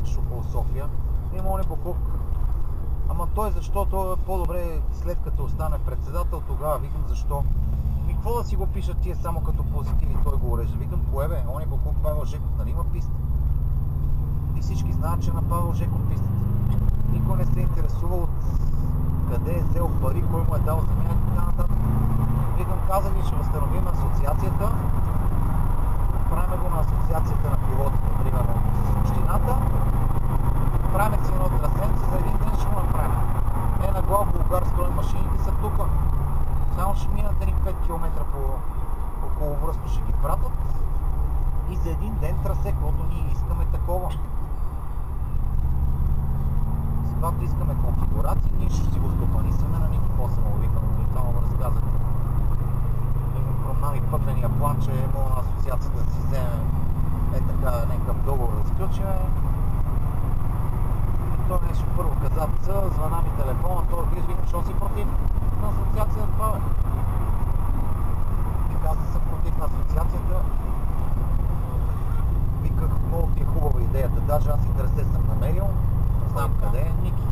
обикаш около София. Има он Бокук. Ама той защото е по-добре след като остане председател, тогава викам защо. Какво да си го пишат тия само като позитиви, той го урежда. Викам, кое бе, он Бокук, Павел Жеков, нали има писта? И всички знаят, че на Павел Жеков пистата. Никой не се интересува от къде е взел пари, кой му е дал земя и така нататък. Викам, казах ви, ще възстановим асоциацията. Правим го на асоциацията на пилотите, примерно с общината. Правим си едно трасенце, за един ден ще го направим. На глава Булгар строим машините са тук. Само ще минат 5 км по околовръсто ще ги пратят. И за един ден трасе, когато ние искаме такова. С когато искаме конфигурации, ние ще си го стопанисваме на никакво самовикано. Това му разказах. Промнам и пъкления план, че е мога на асоциацията да си вземе така някакъв договор да сключиме. И той нещо първо каза, звъна ми телефона, той викам, защо си против на асоциацията това бе? И каза съм против на асоциацията. Виках, много ти е хубава идеята, даже аз интересе съм намерил, знам къде е Ники.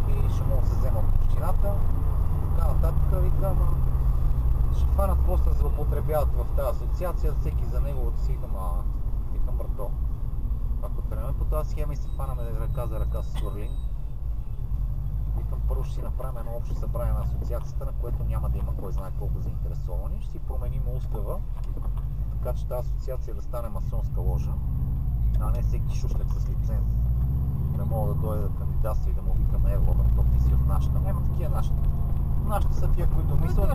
И ще мога да се взема от общината. Така нататък викам, ще фанат после да злоупотребяват в тази асоциация, всеки за неговото си викам брато. Ако тръгнем по тази схема и се фанаме ръка за ръка с Сурлин, викам първо ще си направим едно общо събрание на асоциацията, на което няма да има кой знае колко заинтересовани. Ще си променим устава, така че тази асоциация да стане масонска ложа, а не всеки шушлек с лиценз. Да мога да дойде да кандидатства и да му викаме брато, ти си от нашата. Няма такива нашата. Нашите са тия, които мислят.